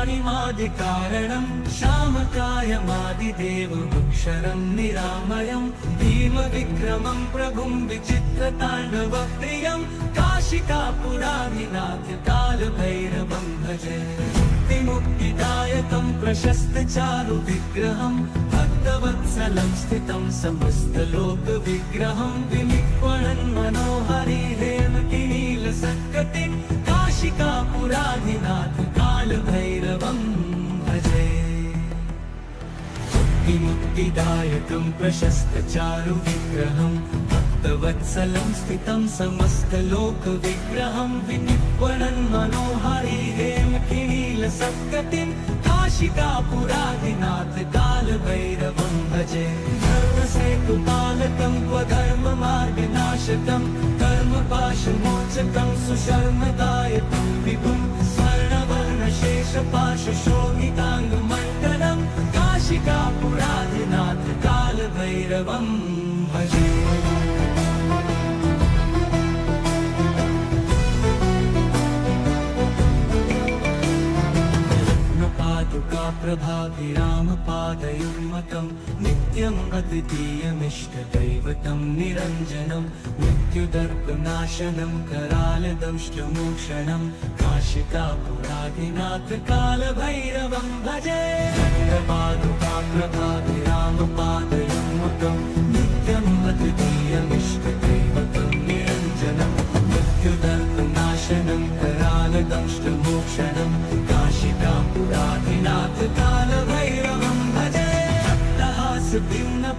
शूलटङ्कपाशदण्डपाणिमादिकारणं श्यामकायमादिदेवमक्षरं निरामयं भीमविक्रमं प्रभुं विचित्रताण्डवप्रियं काशिकापुराधिनाथ कालभैरवं भजे मुक्तिदायकं प्रशस्तचारुविग्रहं भक्तवत्सलं स्थितं समस्तलोकविग्रहं विनिक्वणन् मनोहरिहेमकिनीलसत्कटिं काशिकापुराधिनाथ कालभैरवं भजे मुक्तिदायकं प्रशस्तचारुविग्रहं भक्तवत्सलं स्थितं समस्तलोकविग्रहं विनिक्वणन् मनोहरिहेमकिनीलसत्कटिं काशिकापुराधिनाथ कालभैरवं भजे धर्मसेतुपालकं स्वधर्ममार्गनाशकं कर्मपाशमोचकं सुशर्मदायकं विभुं स्वर्णवर्णशेषपाशशोभिताङ्गमण्डलं काशिकापुराधिनाथ कालभैरवं भजे प्रभाभिरामपादयुग्मकं नित्यम् अद्वितीयमिष्टदैवतं निरञ्जनं मृत्युदर्पनाशनं करालदंष्टमोक्षणं काशिकापुराधिनाथ कालभैरवं भजे प्रभाभिरामपादयुग्मकं नित्यम् अद्वितीयमिष्टदैवतं निरञ्जनं मृत्युदर्पनाशनं करालदंष्टमोक्षणं काशिकापुराधिनाथ कालभैरवं भजे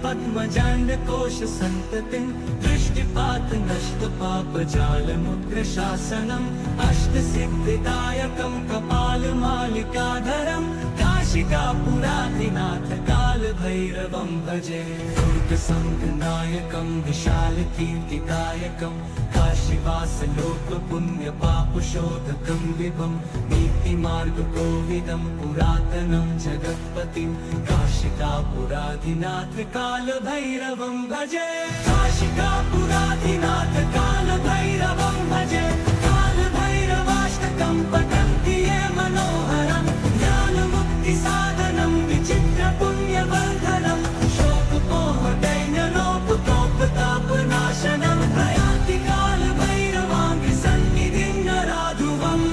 पद्मजाण्डकोश सन्ततिं दृष्टिपात नष्ट पापजालमुग्रशासनम् अष्टसिद्धिदायकं कपालमालिकाधरं काशिकापुराधिनाथ कालभैरवं भजे दुर्गसङ्घनायकं विशालकीर्तिदायकं काशीवासलोकपुण्यपापशोधकं विभं नीतिमार्गकोविदं पुरातनं जगत्पतिं काशिकापुराधिनाथ कालभैरवं भजे काशिकापुराधिनाथ कालभैरवं भजे कालभैरवाष्टकं पठन्ति ये मनोहरं ज्ञानमुक्तिसाधनं विचित्रपुण्यवर्धनं शोकपोहदैन्यलोपतोपतापनाशनं प्रयान्ति कालभैरवाङ्गि सन्निधिं नराधुवम्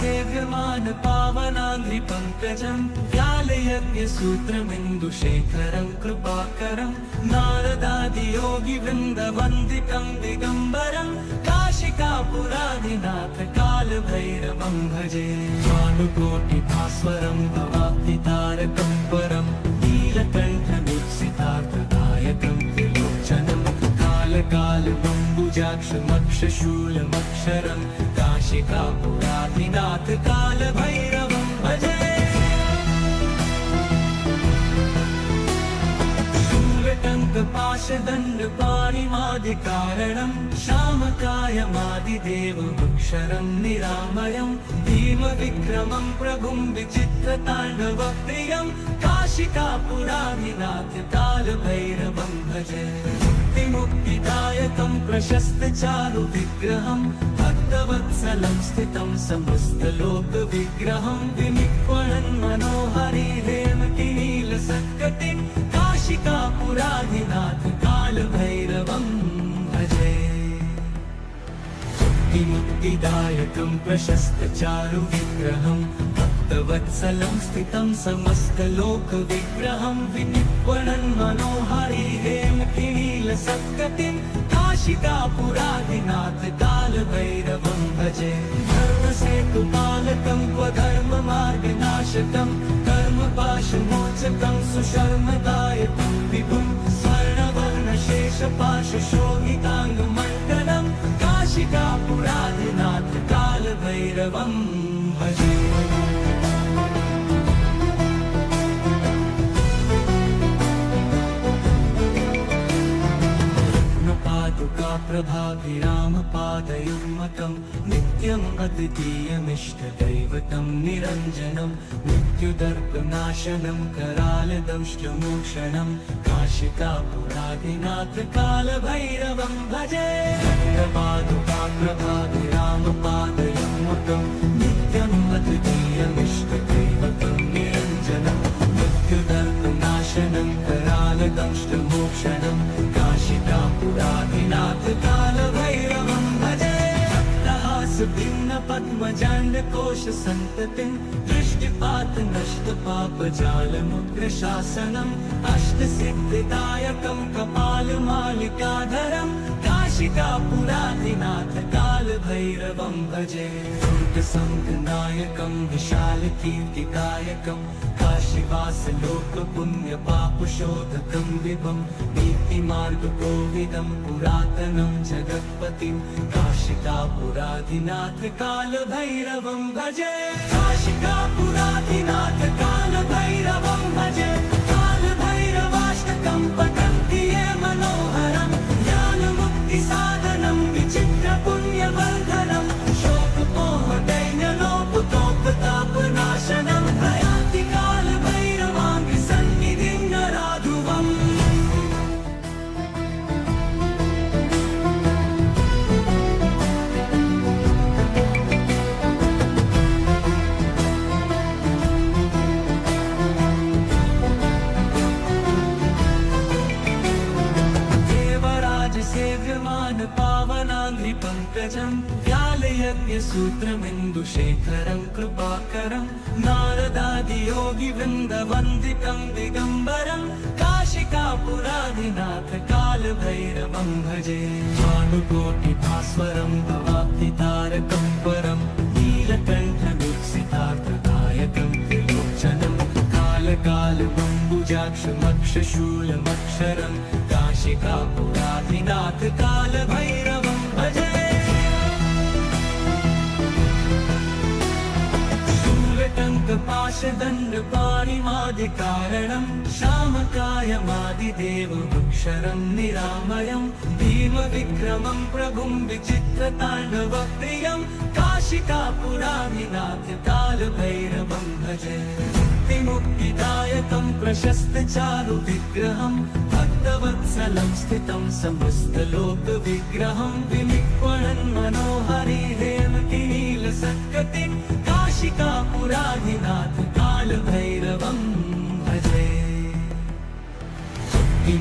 सेव्यमान पावनाङ्घ्रिपङ्कजं व्यालयज्ञसूत्रमिन्दुशेखरं कृपाकरं नारदादियोगिवृन्दवन्दितं दिगम्बरं काशिकापुरादिनाथ कालभैरवं भजे भानुकोटिभास्वरं भवाब्धितारकं परं नीलकण्ठमीप्सितार्थदायकं त्रिलोचनं कालकालबम्बुजाक्षमक्षशूलमक्षरं काशिकापुरादिनाथ कालभैरवं भजे शूलटङ्कपाशदण्डपाणिमादिकारणं श्यामकायमादिदेवमक्षरं निरामयं भीमविक्रमं प्रभुं विचित्रताण्डवप्रियं काशिकापुरादिनाथ कालभैरवं भजे मुक्तिदायकं प्रशस्तचारुविग्रहं भक्तवत्सलं स्थितं समस्तलोकविग्रहं विनिक्वणन् मनोहरि हेमकिनीलसत्कटिं काशिकापुरादिनाथ कालभैरवं भजे मुक्तिदायकं प्रशस्तचारुविग्रहं भक्तवत्सलं स्थितं समस्तलोकविग्रहं विनिक्वणन् मनोहरि हेमकिनीलसत्कटिं काशिकापुरादिनाथ कालभैरवं भजे धर्मसेतुपालकं क्वधर्ममार्गनाशकं कर्मपाशमोचकं सुशर्मदायकं विभुं स्वर्णवर्णशेषपाशशोभिताङ्गमण्डलं काशिकापुरादिनाथ कालभैरवं भजे प्रभाभिरामपादयुग्मकं नित्यम् अद्वितीयमिष्टदैवतं निरञ्जनं मृत्युदर्पनाशनं करालदंष्टमोक्षणं काशिकापुरादिनाथ कालभैरवं भजे प्रभाभिरामपादयुग्मकं नित्यम् अद्वितीयमिष्टदैवतं निरञ्जनं मृत्युदर्पनाशनं करालदंष्टमोक्षणं काशिकापुरादिनाथ कालभैरवं भजे भिन्नपद्मजाण्डकोशसन्ततिं दृष्टिपातनष्टपापजालमुग्रशासनम् अष्टसिद्धिदायकं कपालमालिकाधरं काशिकापुरादिनाथ कालभैरवं भजे दुर्गसङ्घनायकं विशालकीर्तिदायकं काशीवासलोकपुण्यपापशोधकं विभं नीतिमार्गकोविदं पुरातनं जगत्पतिं काशिकापुरादिनाथ कालभैरवं भजे काशिकापुरादिनाथ कालभैरवं भजे कालभैरवाष्टकं पठन्ति ये मनोहरं ज्ञानमुक्तिसाधनं विचित्रपुण्यवर्धनं शोकमोहदैन्यलोपतोपतापनाशनं प्रयाति कालभैरवाङ्घ्रिसन्निधिं नराधुवम् पावनाङ्घ्रिपङ्कजं व्यालयज्ञसूत्रमिन्दुशेखरं कृपाकरं नारदादियोगिवृन्दवन्दितं दिगम्बरं काशिकापुरादिनाथ कालभैरवं भजे भानुकोटिभास्वरं भवाब्धितारकं परं नीलकण्ठमीप्सितार्थदायकं त्रिलोचनं कालकालबम्बुजाक्षमक्षशूलमक्षरं काशिकापुरादिनाथ कालभैरवं भजे शूलटङ्कपाशदण्डपाणिमादिकारणं श्यामकायमादिदेवमक्षरं निरामयं भीमविक्रमं प्रभुं विचित्रताण्डवप्रियं काशिकापुरादिनाथ कालभैरवं भजे मुक्तिदायकं प्रशस्तचारुविग्रहं भक्तवत्सलं स्थितं समस्तलोकविग्रहं विनिक्वणन् मनोहरि हेमकिनीलसत्कटिं काशिकापुरादिनाथ कालभैरवं भजे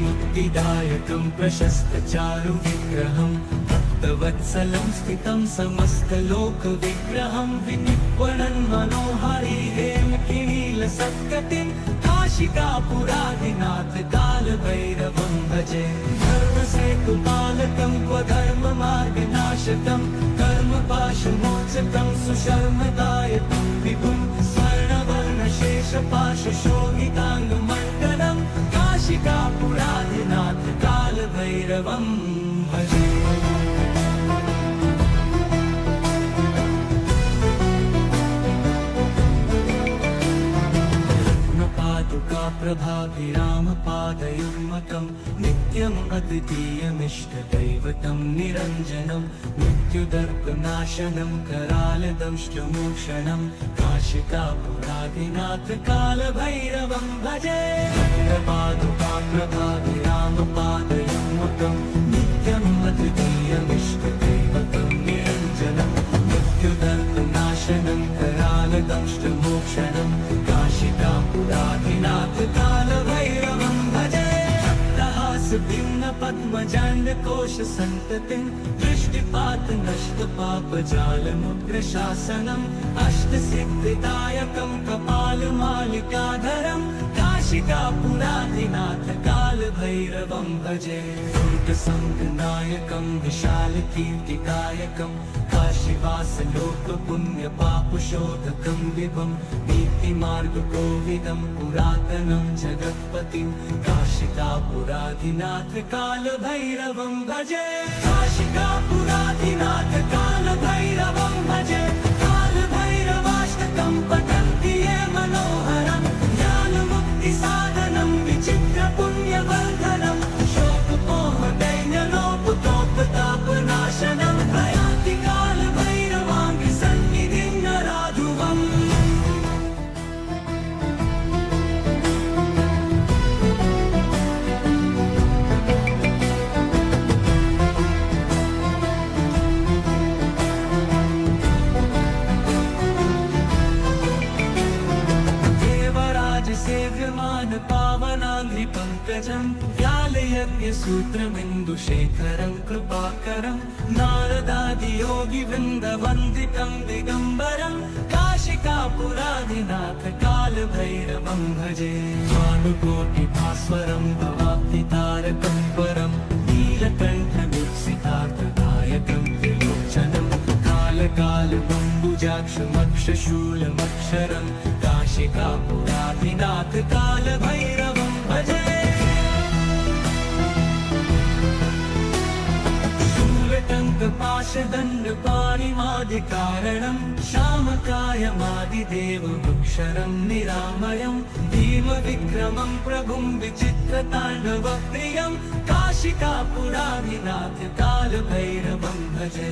मुक्तिदायकं प्रशस्तचारुविग्रहं भक्तवत्सलं स्थितं समस्तलोकविग्रहं विनिक्वणन् मनोहरि हेमकिनीलसत्कटिं काशिकापुरादिनाथ कालभैरवं भजे धर्मसेतुपालकं क्वधर्ममार्गनाशकं कर्मपाशमोचकं सुशर्मदायकं विभुं स्वर्णवर्णशेषपाशशोभिताङ्गमण्डलं काशिकापुरादिनाथ कालभैरवं भजे प्रभाभिरामपादयुग्मकं नित्यम् अद्वितीयमिष्टदैवतं निरञ्जनं मृत्युदर्पनाशनं करालदंष्टमोक्षणं काशिकापुरादिनाथ कालभैरवं भजे प्रभाभिरामपादयुग्मकं नित्यम् अद्वितीयमिष्टदैवतं निरञ्जनं मृत्युदर्पनाशनं करालदंष्टमोक्षणं काशिकापुरादिनाथ कालभैरवं भजे भिन्न पद्मजाण्डकोश सन्ततिं दृष्टिपात नष्ट पापजालमुग्रशासनम् अष्टसिद्धिदायकं कपालमालिकाधरं काशिकापुरादिनाथ कालभैरवं भजे दुर्गसङ्गनायकं विशालकीर्तिदायकं काशीवासलोकपुण्यपापशोधकं विभं नीतिमार्गकोविदं पुरातनं जगत्पतिं काशिकापुरादिनाथ कालभैरवं भजे काशिकापुरादिनाथ कालभैरवं भजे कालभैरवाष्टकं पठन्ति ये मनोहरं ज्ञानमुक्तिसाधनं विचित्रपुण्यवर्धनं शोकमोहदैन्यलोपतोपतापनाशनं प्रयान्ति कालभैरवाङ्घ्रिसन्निधिं नराधुवम् सेव्यमान पावनाङ्घ्रिपङ्कजं व्यालयज्ञसूत्रमिन्दुशेखरं कृपाकरं नारदादियोगिवृन्दवन्दितं दिगम्बरं काशिकापुरादिनाथ कालभैरवं भजे भानुकोटिभास्वरं भवाब्धितारकं परं नीलकण्ठवीक्षितार्थदायकं त्रिलोचनं कालकालबम्बुजाक्षमक्षशूलमक्षरं काशिकापुरादिनाथ कालभैरवं भजे शूलटङ्कपाशदण्डपाणिमादिकारणं श्यामकायमादिदेवमक्षरं निरामयं भीमविक्रमं प्रभुं विचित्रताण्डवप्रियं काशिकापुरादिनाथ कालभैरवं भजे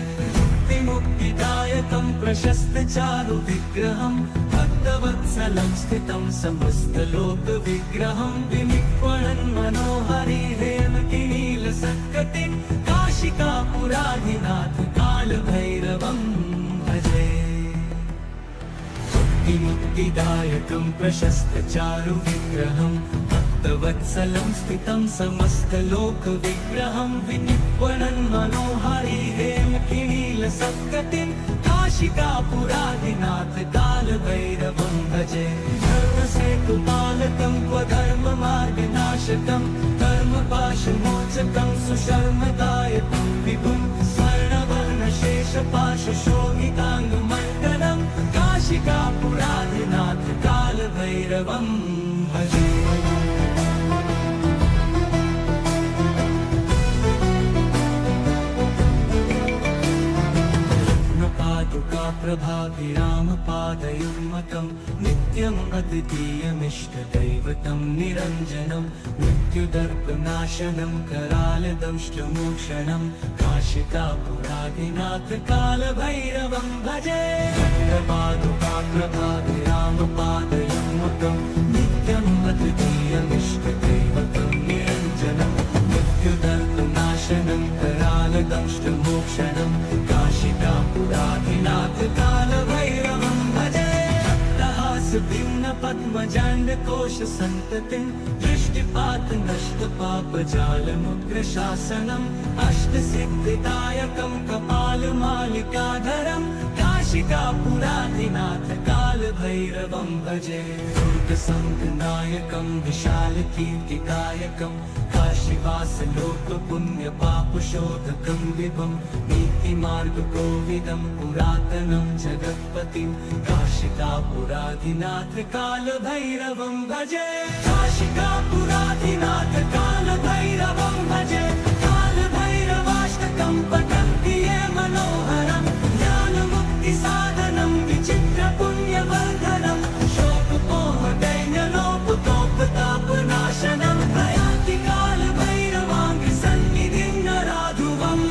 मुक्तिदायकं प्रशस्तचारुविग्रहं भक्तवत्सलं स्थितं समस्तलोकविग्रहं विनिक्वणन् मनोहरिहेमकिनीलसत्कटिं काशिकापुरादिनाथ कालभैरवं भजे मुक्तिदायकं प्रशस्तचारुविग्रहं भक्तवत्सलं स्थितं समस्तलोकविग्रहं विनिक्वणन् मनोहरिहेमकिनीलसत्कटिं काशिकापुरादिनाथ कालभैरवं भजे धर्मसेतुपालकं क्वधर्ममार्गनाशकं कर्मपाशमोचकं सुशर्मदायकं विभुं स्वर्णवर्णशेषपाशशोभिताङ्गमण्डलं काशिकापुरादिनाथ कालभैरवं भजे प्रभाभिरामपादयुग्मकं नित्यम् अद्वितीयमिष्टदैवतं निरञ्जनं मृत्युदर्पनाशनं करालदंष्टमोक्षणं काशिकापुरादिनाथ कालभैरवं भजे प्रभाभिरामपादयुग्मकं नित्यम् अद्वितीयमिष्टदैवतं निरञ्जनं मृत्युदर्पनाशनं करालदंष्टमोक्षणं काशिकापुरादिनाथ कालभैरवं भजे भिन्न पद्मजाण्डकोश सन्ततिं दृष्टिपात नष्ट पापजालमुग्रशासनम् अष्टसिद्धिदायकं कपालमालिकाधरं काशिकापुरादिनाथ काल कालभैरवं भजे दुर्गसङ्घनायकं विशालकीर्तिकायकं काशीवासलोकपुण्यपापशोधकं विभं नीतिमार्गकोविदं पुरातनं जगत्पतिं काशिकापुराधिनाथ कालभैरवं भजे काशिकापुराधिनाथ कालभैरवं भजे कालभैरवाष्टकं पठन्ति ये मनोहरं ज्ञानमुक्तिसाधनं विचित्रपुण्यवर्धनं शोकमोहदैन्यलोपकोपतापनाशनं प्रयान्ति कालभैरवाङ्घ्रिसन्निधिं नराधुवम्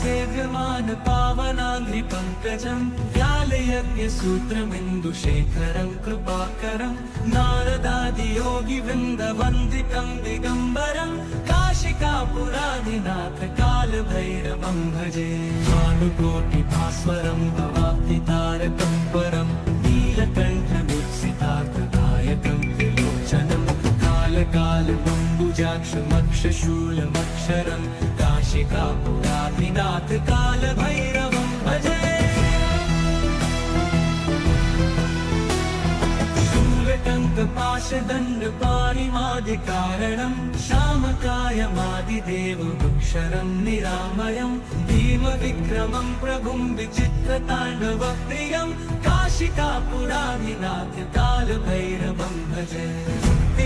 सेव्यमान पावनाङ्घ्रिपङ्कजं व्यालयज्ञसूत्रमिन्दुशेखरं कृपाकरं नारदादियोगिवृन्दवन्दितं दिगम्बरं काशिकापुराधिनाथ कालभैरवं भजे भानुकोटिभास्वरं भवाब्धितारकं परं नीलकण्ठमुत्सितार्थदायकं त्रिलोचनं कालकालबम्बुजाक्षमक्षशूलमक्षरं काशिकापुराधिनाथ कालभैरवं भजे शूलटङ्कपाशदण्डपाणिमादिकारणं श्यामकायमादिदेवमुक्षरं निरामयं भीमविक्रमं प्रभुं विचित्रताण्डवप्रियं काशिकापुराधिनाथ कालभैरवं भजे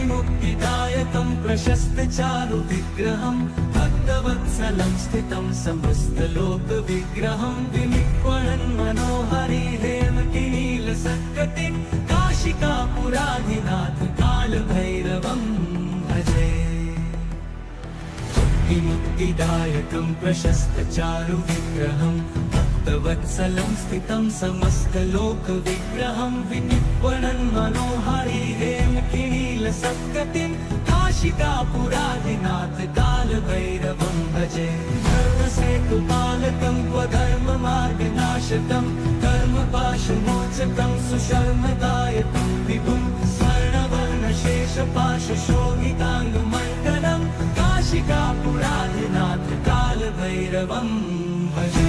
मुक्तिदायकं प्रशस्तचारुविग्रहं भक्तवत्सलं स्थितं समस्तलोकविग्रहं विनिक्वणन् मनोहरि हेमकिनीलसत्कटिं काशिकापुराधिनाथ कालभैरवं भजे मुक्तिदायकं प्रशस्तचारुविग्रहं भक्तवत्सलं स्थितं समस्तलोकविग्रहं विनिक्वणन् मनोहरि हेमकिनीलसत्कटिं काशिकापुराधिनाथ कालभैरवं भजे धर्मसेतुपालकं स्वधर्ममार्गनाशकं कर्मपाशमोचकं सुशर्मदायकं विभुं स्वर्णवर्णशेषपाशशोभिताङ्गमण्डलं काशिकापुराधिनाथ कालभैरवं भजे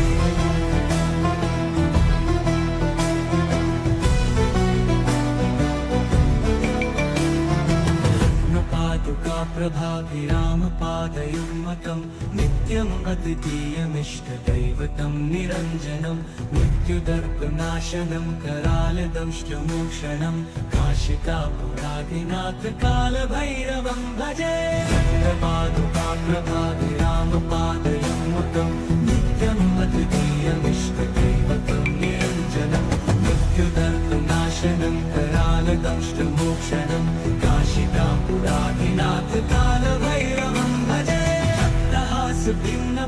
प्रभाभिरामपादयुग्मकं नित्यम् अद्वितीयमिष्टदैवतं निरञ्जनं मृत्युदर्पनाशनं करालदंष्टमोक्षणं काशिकापुराधिनाथ कालभैरवं भजे प्रभाभिरामपादयुग्मकं नित्यम् अद्वितीयमिष्टदैवतं निरञ्जनं मृत्युदर्पनाशनं करालदंष्टमोक्षणं काशिकापुराधिनाथ कालभैरवं भजे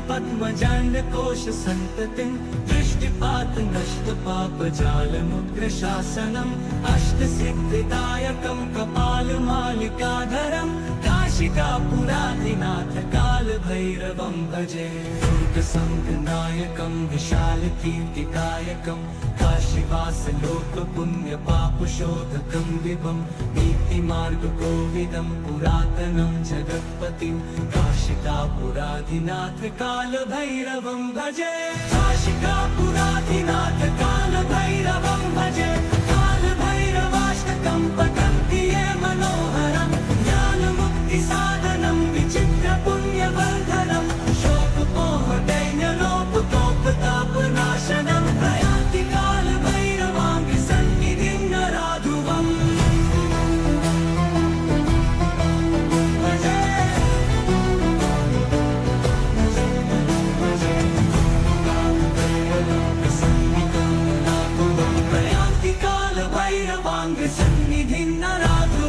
पद्मजाण्डकोशसन्ततिं दृष्टिपातनष्टपापजालमुग्रशासनम् अष्टसिद्धिदायकं कपालमालिकाधरं काशिकापुराधिनाथ कालभैरवं भजे दुर्गसङ्घनायकं विशालकीर्तिकायकं काशीवासलोकपुण्यपापशोधकं विभं नीतिमार्गकोविदं पुरातनं जगत्पतिं काशिकापुराधिनाथ कालभैरवं भजे काशिकापुराधिनाथ कालभैरवं भजे कालभैरवाष्टकं पठन्ति ये मनोहरं ज्ञानमुक्तिसाधनं विचित्रपुण्यवर्धनं शोकमोहदैन्यलोपकोपतापनाशनं प्रयान्ति कालभैरवाङ्घ्रिसन्निधिं नराधुवम् प्रयान्ति कालभैरवाङ्घ्रिसन्निधिं नराधुवम्